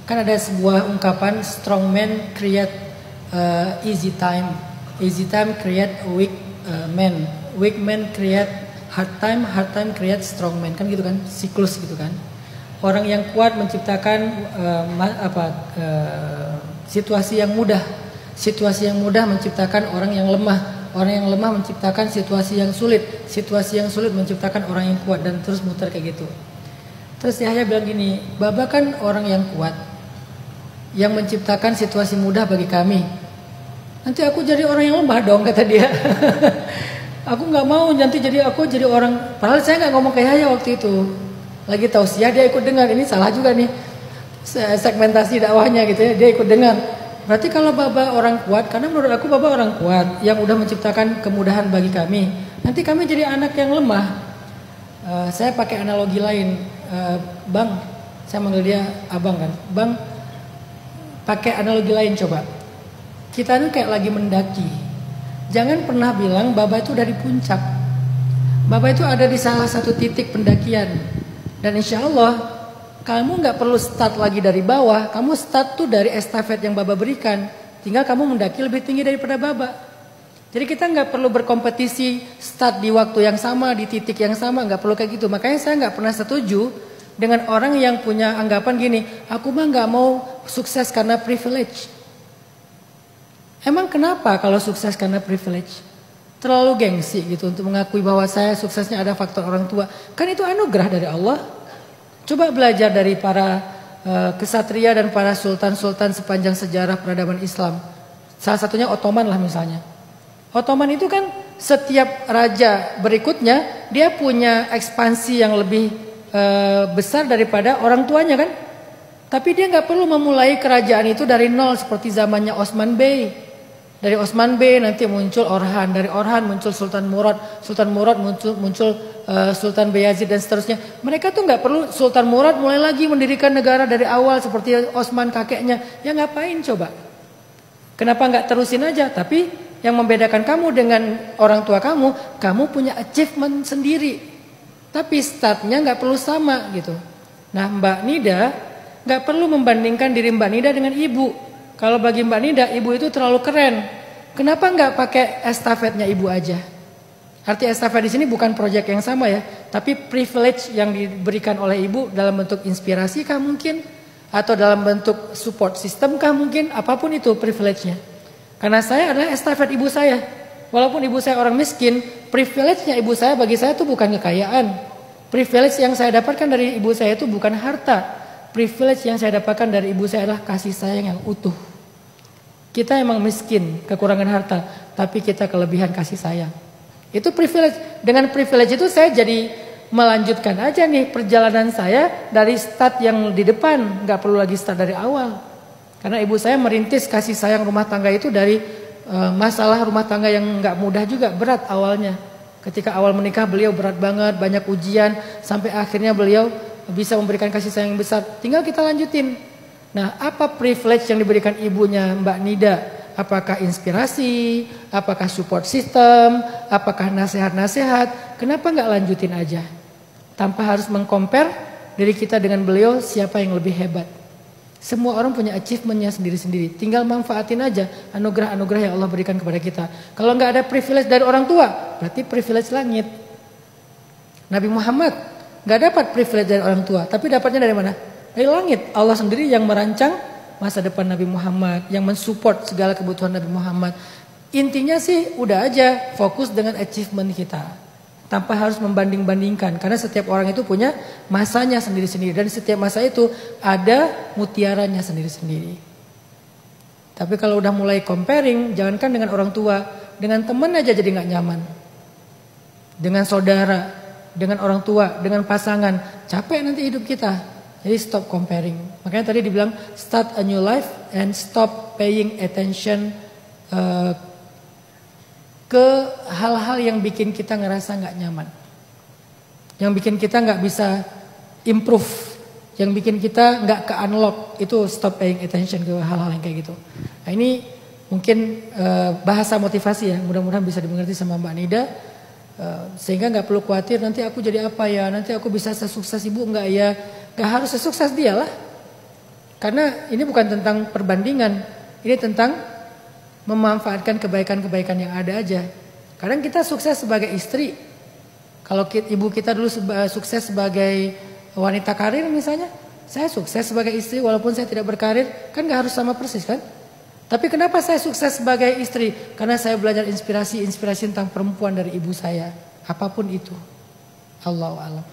Kan ada sebuah ungkapan, strong man create easy time create weak man, weak man create hard time create strong man, kan gitu kan, siklus gitu kan. Orang yang kuat menciptakan situasi yang mudah menciptakan orang yang lemah, orang yang lemah menciptakan situasi yang sulit menciptakan orang yang kuat, dan terus muter kayak gitu. Terus Yahya bilang gini, Baba kan orang yang kuat yang menciptakan situasi mudah bagi kami. Nanti aku jadi orang yang lemah dong, kata dia. Aku nggak mau nanti aku jadi orang. Padahal saya nggak ngomong kayak Yahya waktu itu. Lagi tausiah dia ikut dengar. Ini salah juga nih segmentasi dakwahnya gitu ya. Dia ikut dengar. Berarti kalau Baba orang kuat, karena menurut aku Baba orang kuat yang udah menciptakan kemudahan bagi kami. Nanti kami jadi anak yang lemah. Saya pakai analogi lain, Bang. Saya manggil dia Abang kan, Bang. Pakai analogi lain coba. Kita itu kayak lagi mendaki. Jangan pernah bilang Baba itu dari puncak. Baba itu ada di salah satu titik pendakian. Dan insya Allah kamu nggak perlu start lagi dari bawah. Kamu start tuh dari estafet yang Baba berikan. Tinggal kamu mendaki lebih tinggi daripada Baba. Jadi kita nggak perlu berkompetisi start di waktu yang sama, di titik yang sama. Nggak perlu kayak gitu. Makanya saya nggak pernah setuju dengan orang yang punya anggapan gini, aku mah nggak mau sukses karena privilege. Emang kenapa kalau sukses karena privilege? Terlalu gengsi gitu untuk mengakui bahwa saya suksesnya ada faktor orang tua. Kan itu anugerah dari Allah. Coba belajar dari para kesatria dan para sultan-sultan sepanjang sejarah peradaban Islam. Salah satunya Ottoman lah misalnya. Ottoman itu kan setiap raja berikutnya dia punya ekspansi yang lebih besar daripada orang tuanya kan. Tapi dia nggak perlu memulai kerajaan itu dari nol seperti zamannya Osman Bey. Dari Osman Bey nanti muncul Orhan, dari Orhan muncul Sultan Murad muncul Sultan Bayazid dan seterusnya. Mereka tuh nggak perlu Sultan Murad mulai lagi mendirikan negara dari awal seperti Osman kakeknya. Ya ngapain coba? Kenapa nggak terusin aja? Tapi yang membedakan kamu dengan orang tua kamu punya achievement sendiri. Tapi startnya nggak perlu sama gitu. Nah Mbak Nida nggak perlu membandingkan diri Mbak Nida dengan ibu. Kalau bagi Mbak Nida ibu itu terlalu keren. Kenapa nggak pakai estafetnya ibu aja? Arti estafet di sini bukan proyek yang sama ya, tapi privilege yang diberikan oleh ibu dalam bentuk inspirasi kah mungkin, atau dalam bentuk support system kah mungkin, apapun itu privilege-nya. Karena saya adalah estafet ibu saya. Walaupun ibu saya orang miskin, privilege-nya ibu saya bagi saya itu bukan kekayaan. Privilege yang saya dapatkan dari ibu saya itu bukan harta. Privilege yang saya dapatkan dari ibu saya adalah kasih sayang yang utuh. Kita emang miskin, kekurangan harta, tapi kita kelebihan kasih sayang. Itu privilege. Dengan privilege itu saya jadi melanjutkan aja nih perjalanan saya dari start yang di depan, nggak perlu lagi start dari awal. Karena ibu saya merintis kasih sayang rumah tangga itu dari masalah rumah tangga yang nggak mudah juga, berat awalnya. Ketika awal menikah beliau berat banget, banyak ujian, sampai akhirnya beliau bisa memberikan kasih sayang yang besar. Tinggal kita lanjutin. Nah, apa privilege yang diberikan ibunya Mbak Nida? Apakah inspirasi? Apakah support system? Apakah nasihat-nasihat? Kenapa nggak lanjutin aja? Tanpa harus mengcompare diri kita dengan beliau, siapa yang lebih hebat. Semua orang punya achievementnya sendiri-sendiri. Tinggal manfaatin aja anugerah-anugerah yang Allah berikan kepada kita. Kalau nggak ada privilege dari orang tua, berarti privilege langit. Nabi Muhammad nggak dapat privilege dari orang tua, tapi dapatnya dari mana? Dari langit. Allah sendiri yang merancang masa depan Nabi Muhammad, yang mensupport segala kebutuhan Nabi Muhammad. Intinya sih udah aja fokus dengan achievement kita, tanpa harus membanding-bandingkan. Karena setiap orang itu punya masanya sendiri-sendiri, dan setiap masa itu ada mutiaranya sendiri-sendiri. Tapi kalau udah mulai comparing, jangankan dengan orang tua, dengan teman aja jadi nggak nyaman. Dengan saudara, dengan orang tua, dengan pasangan, capek nanti hidup kita. Jadi stop comparing. Makanya tadi dibilang start a new life and stop paying attention ke hal-hal yang bikin kita ngerasa nggak nyaman, yang bikin kita nggak bisa improve, yang bikin kita nggak ke unlock. Itu stop paying attention ke hal-hal yang kayak gitu. Nah ini mungkin bahasa motivasi ya, mudah-mudahan bisa dimengerti sama Mbak Nida. Sehingga nggak perlu khawatir nanti aku jadi apa ya, nanti aku bisa sesukses ibu nggak ya. Gak harus sesukses dia lah. Karena ini bukan tentang perbandingan, ini tentang memanfaatkan kebaikan-kebaikan yang ada aja. Kadang kita sukses sebagai istri. Kalau ibu kita dulu sukses sebagai wanita karir misalnya, saya sukses sebagai istri walaupun saya tidak berkarir, kan gak harus sama persis kan? Tapi kenapa saya sukses sebagai istri? Karena saya belajar inspirasi tentang perempuan dari ibu saya. Apapun itu. Allahu a'lam.